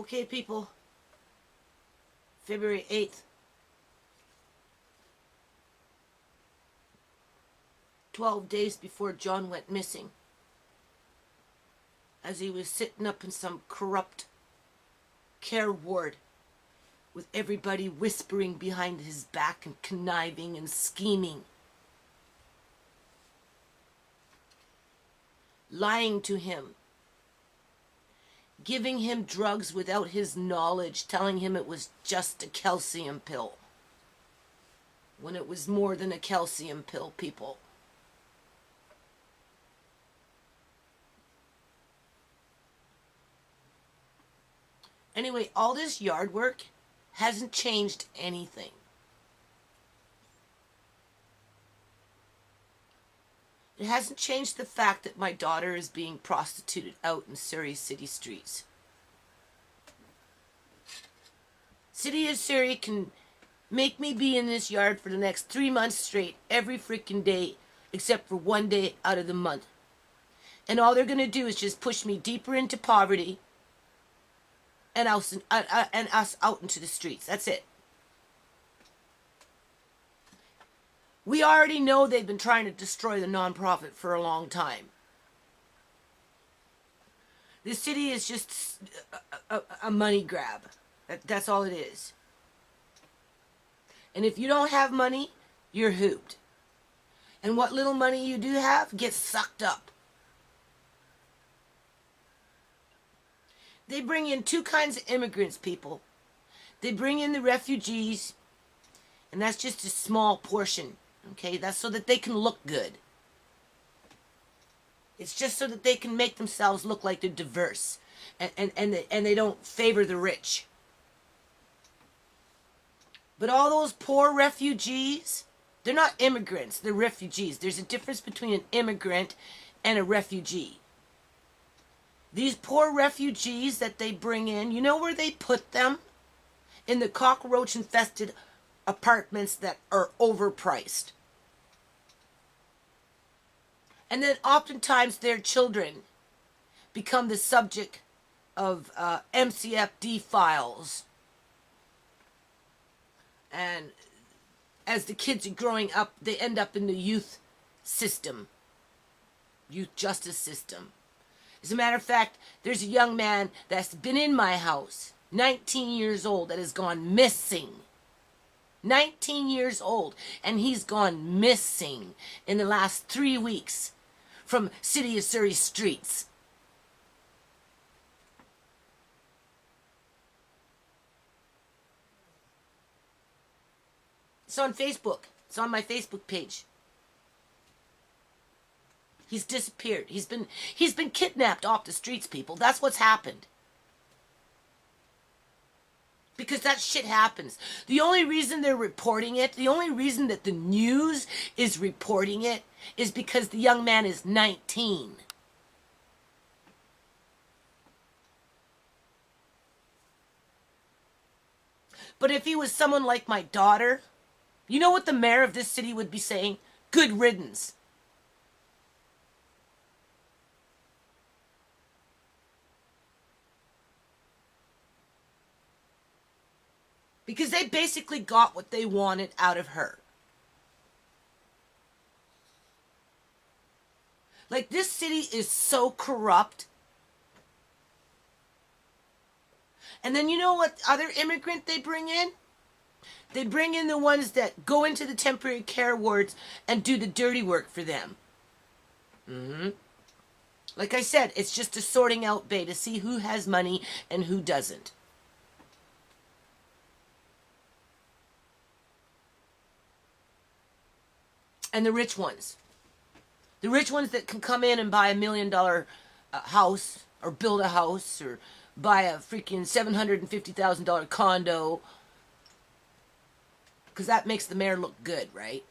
Okay, people. February 8th. 12 days before John went missing. As he was sitting up in some corrupt care ward with everybody whispering behind his back and conniving and scheming. Lying to him. Giving him drugs without his knowledge, telling him it was just a calcium pill. When it was more than a calcium pill, people. Anyway, all this yard work hasn't changed anything. It hasn't changed the fact that my daughter is being prostituted out in Surrey city streets. City of Surrey can make me be in this yard for the next 3 months straight, every freaking day, except for one day out of the month. And all they're going to do is just push me deeper into poverty and us out into the streets. That's it. We already know they've been trying to destroy the nonprofit for a long time. The city is just a money grab. That's all it is. And if you don't have money, you're hooped. And what little money you do have gets sucked up. They bring in two kinds of immigrants, people. They bring in the refugees, and that's just a small portion. Okay, that's so that they can look good. It's just so that they can make themselves look like they're diverse, and they don't favor the rich. But all those poor refugees, they're not immigrants, they're refugees. There's a difference between an immigrant and a refugee. These poor refugees that they bring in, you know where they put them? In the cockroach-infested apartments that are overpriced. And then oftentimes their children become the subject of MCFD files. And as the kids are growing up, they end up in the youth system, youth justice system. As a matter of fact, there's a young man that's been in my house, 19 years old, that has gone missing. 19 years old, and he's gone missing in the last 3 weeks from City of Surrey streets. It's on Facebook. It's on my Facebook page. He's disappeared. He's been kidnapped off the streets, people. That's what's happened. Because that shit happens. The only reason they're reporting it, the only reason that the news is reporting it, is because the young man is 19. But if he was someone like my daughter, you know what the mayor of this city would be saying? Good riddance. Because they basically got what they wanted out of her. Like, this city is so corrupt. And then you know what other immigrant they bring in? They bring in the ones that go into the temporary care wards and do the dirty work for them. Like I said, it's just a sorting out bay to see who has money and who doesn't. And the rich ones. The rich ones that can come in and buy $1 million house, or build a house, or buy a freaking $750,000 condo. Because that makes the mayor look good, right?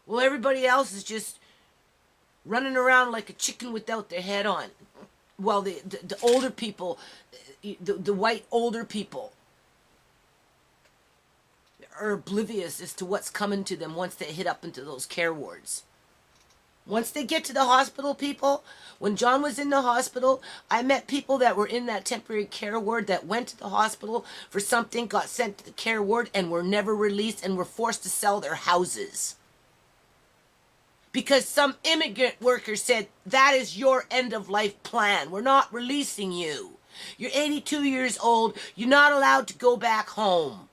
Well, everybody else is just running around like a chicken without their head on. Well, the older people, the white older people, are oblivious as to what's coming to them once they hit up into those care wards. Once they get to the hospital, people, when John was in the hospital, I met people that were in that temporary care ward that went to the hospital for something, got sent to the care ward, and were never released and were forced to sell their houses. Because some immigrant worker said, that is your end of life plan. We're not releasing you. You're 82 years old. You're not allowed to go back home.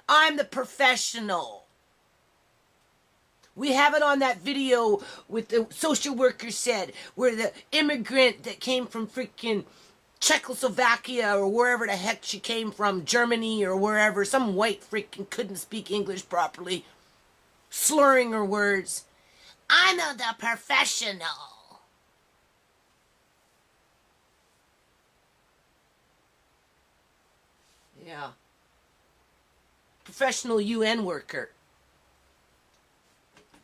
I'm the professional. We have it on that video with the social worker said, where the immigrant that came from freaking Czechoslovakia or wherever the heck she came from, Germany or wherever, some white freaking couldn't speak English properly, slurring her words. I'm the professional. Yeah. Professional UN worker.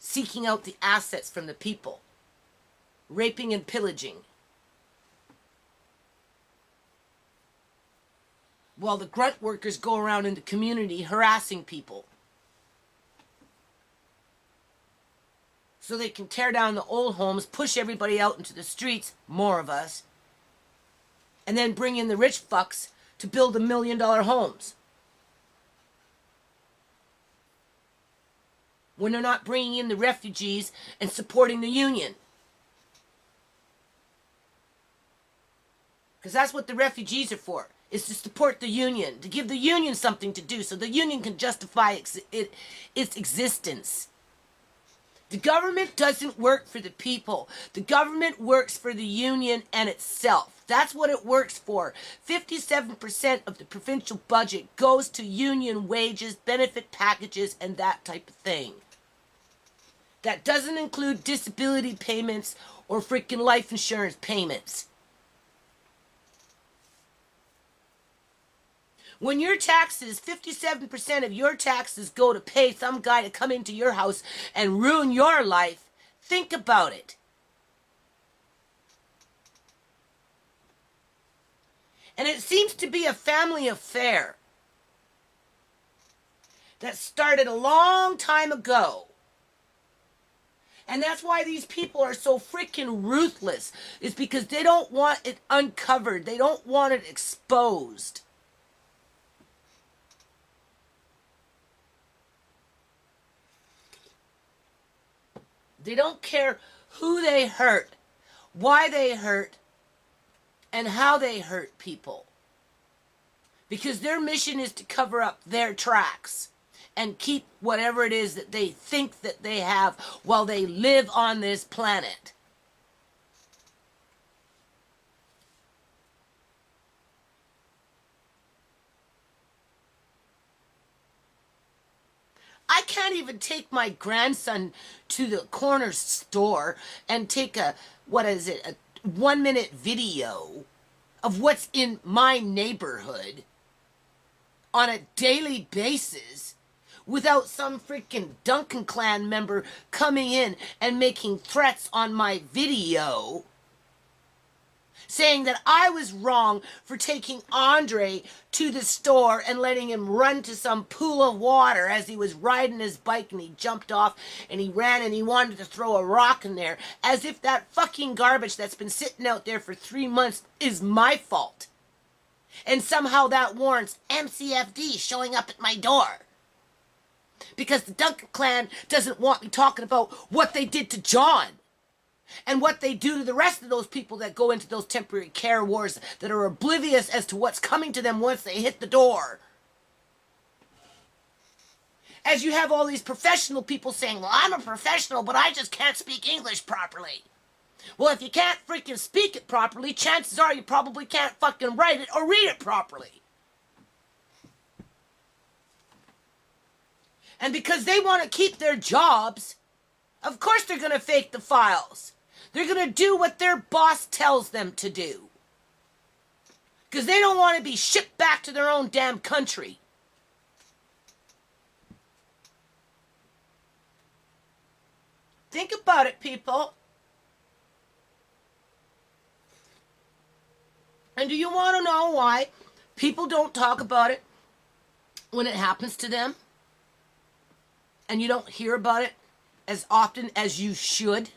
Seeking out the assets from the people. Raping and pillaging. While the grunt workers go around in the community harassing people. So they can tear down the old homes, push everybody out into the streets, more of us, and then bring in the rich fucks to build $1 million homes. When they're not bringing in the refugees and supporting the union. Because that's what the refugees are for, is to support the union, to give the union something to do so the union can justify its existence. The government doesn't work for the people. The government works for the union and itself. That's what it works for. 57% of the provincial budget goes to union wages, benefit packages, and that type of thing. That doesn't include disability payments or freaking life insurance payments. When your taxes, 57% of your taxes go to pay some guy to come into your house and ruin your life, think about it. And it seems to be a family affair that started a long time ago. And that's why these people are so freaking ruthless, is because they don't want it uncovered. They don't want it exposed. They don't care who they hurt, why they hurt, and how they hurt people. Because their mission is to cover up their tracks and keep whatever it is that they think that they have while they live on this planet. I can't even take my grandson to the corner store and take a 1-minute video of what's in my neighborhood on a daily basis without some freaking Duncan clan member coming in and making threats on my video saying that I was wrong for taking Andre to the store and letting him run to some pool of water as he was riding his bike, and he jumped off and he ran and he wanted to throw a rock in there, as if that fucking garbage that's been sitting out there for 3 months is my fault. And somehow that warrants MCFD showing up at my door. Because the Duncan clan doesn't want me talking about what they did to John. And what they do to the rest of those people that go into those temporary care wards that are oblivious as to what's coming to them once they hit the door. As you have all these professional people saying, well, I'm a professional, but I just can't speak English properly. Well, if you can't freaking speak it properly, chances are you probably can't fucking write it or read it properly. And because they want to keep their jobs, of course they're going to fake the files. They're going to do what their boss tells them to do. Because they don't want to be shipped back to their own damn country. Think about it, people. And do you want to know why people don't talk about it when it happens to them? And you don't hear about it as often as you should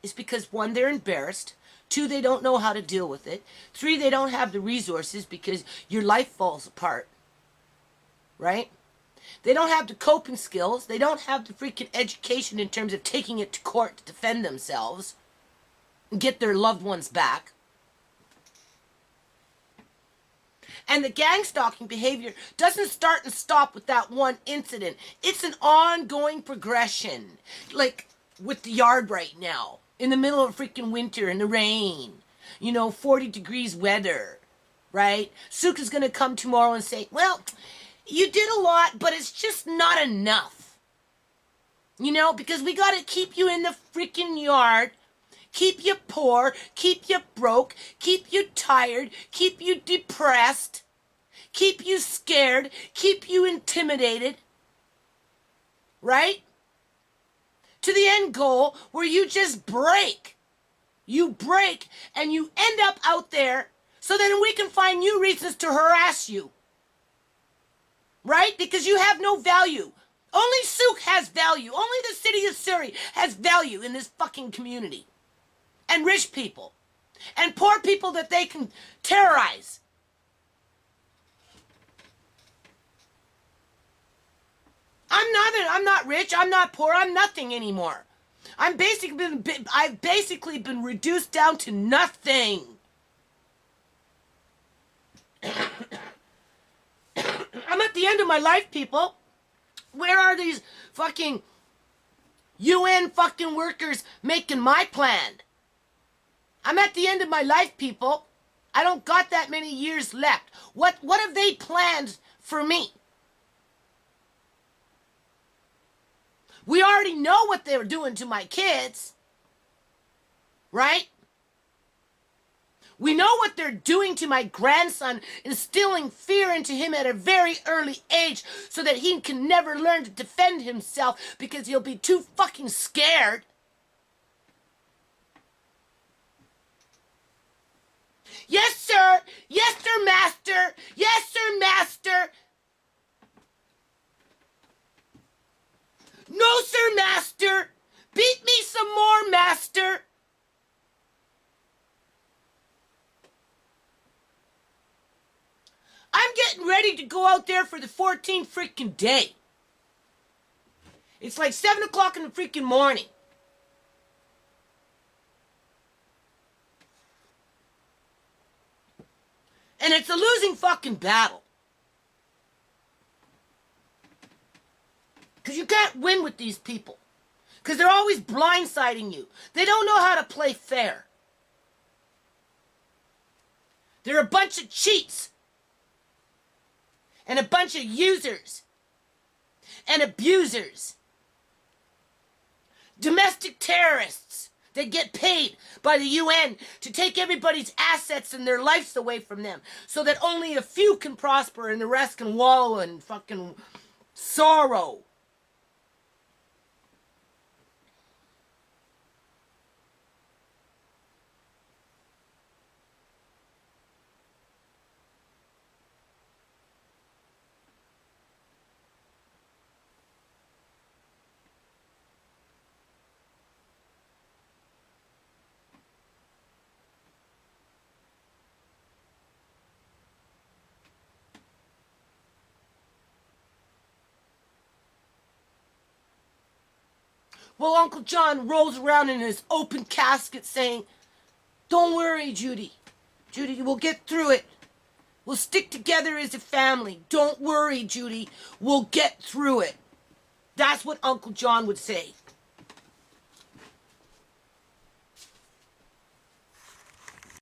is because, one, they're embarrassed. Two, they don't know how to deal with it. Three, they don't have the resources because your life falls apart. Right? They don't have the coping skills. They don't have the freaking education in terms of taking it to court to defend themselves and get their loved ones back. And the gang stalking behavior doesn't start and stop with that one incident. It's an ongoing progression. Like with the yard right now, in the middle of freaking winter in the rain, 40 degrees weather, right? Suka's going to come tomorrow and say, well, you did a lot, but it's just not enough. Because we got to keep you in the freaking yard, keep you poor, keep you broke, keep you tired, keep you depressed, keep you scared, keep you intimidated, right? To the end goal where you just break. You break and you end up out there so then we can find new reasons to harass you. Right? Because you have no value. Only Souk has value. Only the city of Surrey has value in this fucking community. And rich people. And poor people that they can terrorize. I'm not rich. I'm not poor. I'm nothing anymore. I've basically been reduced down to nothing. I'm at the end of my life, people. Where are these fucking UN fucking workers making my plan? I'm at the end of my life, people. I don't got that many years left. What have they planned for me? We already know what they were doing to my kids. Right? We know what they're doing to my grandson, instilling fear into him at a very early age so that he can never learn to defend himself because he'll be too fucking scared. Yes, sir. Yes, sir, master. Yes, sir, master. No, sir, master. Beat me some more, master. I'm getting ready to go out there for the 14th freaking day. It's like 7 o'clock in the freaking morning. And it's a losing fucking battle. Because you can't win with these people. Because they're always blindsiding you. They don't know how to play fair. They're a bunch of cheats. And a bunch of users. And abusers. Domestic terrorists that get paid by the UN to take everybody's assets and their lives away from them so that only a few can prosper and the rest can wallow in fucking sorrow. Well, Uncle John rolls around in his open casket saying, don't worry, Judy. Judy, we'll get through it. We'll stick together as a family. Don't worry, Judy. We'll get through it. That's what Uncle John would say.